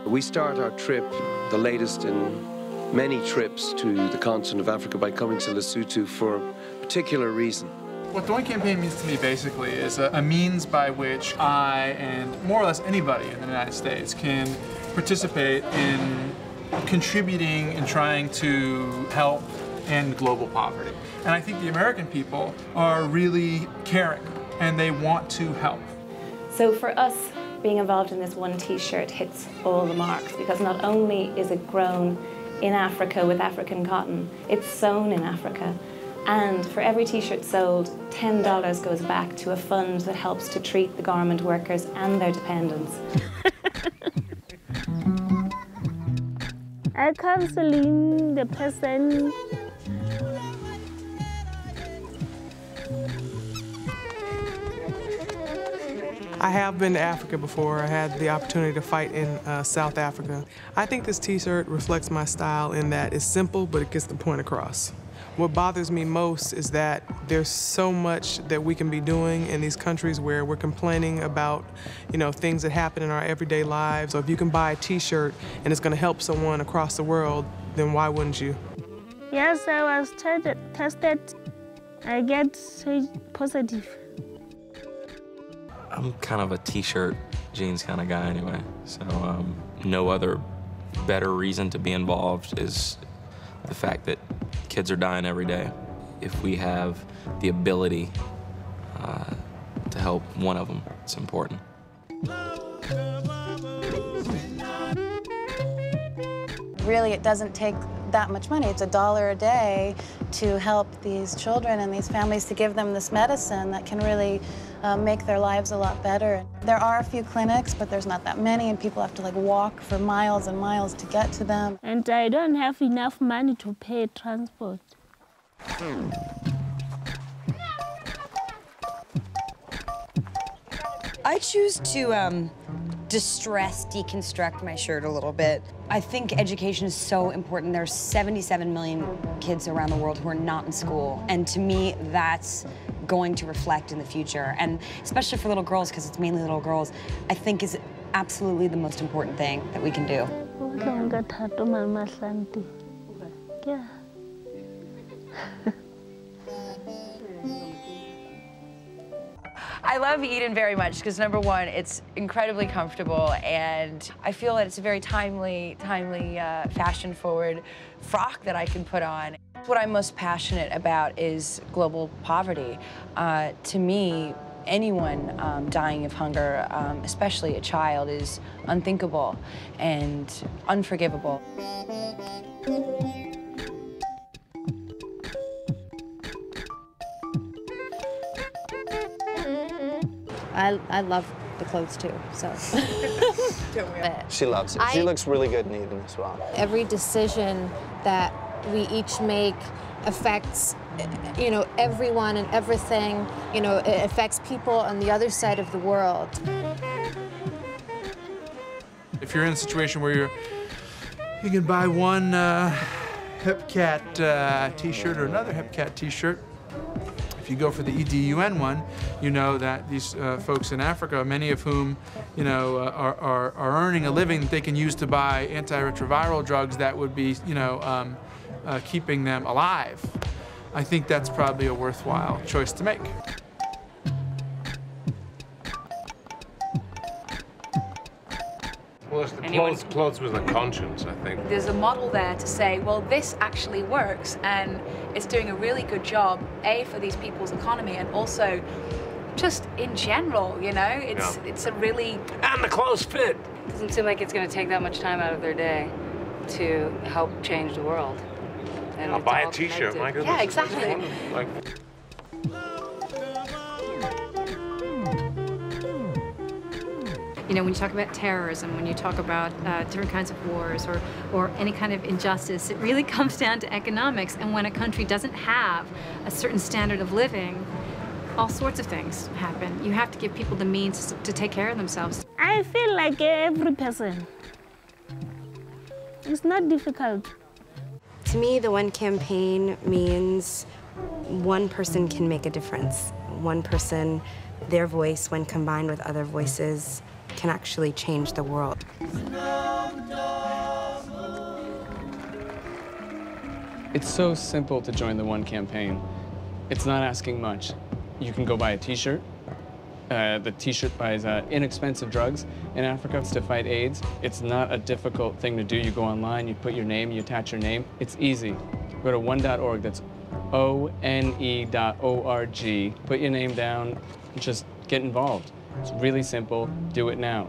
We start our trip, the latest in many trips to the continent of Africa, by coming to Lesotho for a particular reason. What the One campaign means to me, basically, is a means by which I and more or less anybody in the United States can participate in contributing and trying to help end global poverty. And I think the American people are really caring, and they want to help. So for us, being involved in this one t-shirt hits all the marks, because not only is it grown in Africa with African cotton, it's sewn in Africa. And for every t-shirt sold, $10 goes back to a fund that helps to treat the garment workers and their dependents. I counseling the person. I have been to Africa before. I had the opportunity to fight in South Africa. I think this t-shirt reflects my style in that it's simple, but it gets the point across. What bothers me most is that there's so much that we can be doing in these countries where we're complaining about, things that happen in our everyday lives. So if you can buy a t-shirt and it's going to help someone across the world, then why wouldn't you? Yes, I was tested. I get positive. I'm kind of a t-shirt, jeans kind of guy anyway. So no other better reason to be involved is the fact that kids are dying every day. If we have the ability to help one of them, it's important. Really, it doesn't take that much money. It's $1 a day to help these children and these families, to give them this medicine that can really make their lives a lot better. There are a few clinics, but there's not that many, and people have to walk for miles and miles to get to them. And I don't have enough money to pay transport. I choose to deconstruct my shirt a little bit. I think education is so important. There's 77 million kids around the world who are not in school, and to me, that's going to reflect in the future. And especially for little girls, because it's mainly little girls, I think is absolutely the most important thing that we can do. Yeah. I love EDUN very much because, number one, it's incredibly comfortable, and I feel that it's a very timely, fashion-forward frock that I can put on. What I'm most passionate about is global poverty. To me, anyone dying of hunger, especially a child, is unthinkable and unforgivable. I love the clothes too, so. She loves it. She looks really good in EDUN as well. Every decision that we each make affects, everyone and everything. It affects people on the other side of the world. If you're in a situation where you can buy one Hip Cat t-shirt or another Hip Cat t-shirt, if you go for the EDUN one, you know that these folks in Africa, many of whom, are earning a living that they can use to buy antiretroviral drugs that would be, keeping them alive. I think that's probably a worthwhile choice to make. Well, it's the clothes with a conscience, I think. There's a model there to say, well, this actually works, and it's doing a really good job, A, for these people's economy, and also just in general, it's a really... And the clothes fit! It doesn't seem like it's going to take that much time out of their day to help change the world. And I'll buy a t-shirt, my goodness. Yeah, exactly. When you talk about terrorism, when you talk about different kinds of wars or any kind of injustice, it really comes down to economics. And when a country doesn't have a certain standard of living, all sorts of things happen. You have to give people the means to take care of themselves. I feel like every person. It's not difficult. To me, the One campaign means one person can make a difference. One person, their voice, when combined with other voices, can actually change the world. It's so simple to join the ONE campaign. It's not asking much. You can go buy a t-shirt. The t-shirt buys inexpensive drugs in Africa to fight AIDS. It's not a difficult thing to do. You go online, you put your name, you attach your name. It's easy. Go to one.org, that's ONE.org. Put your name down, and just get involved. It's really simple. Do it now.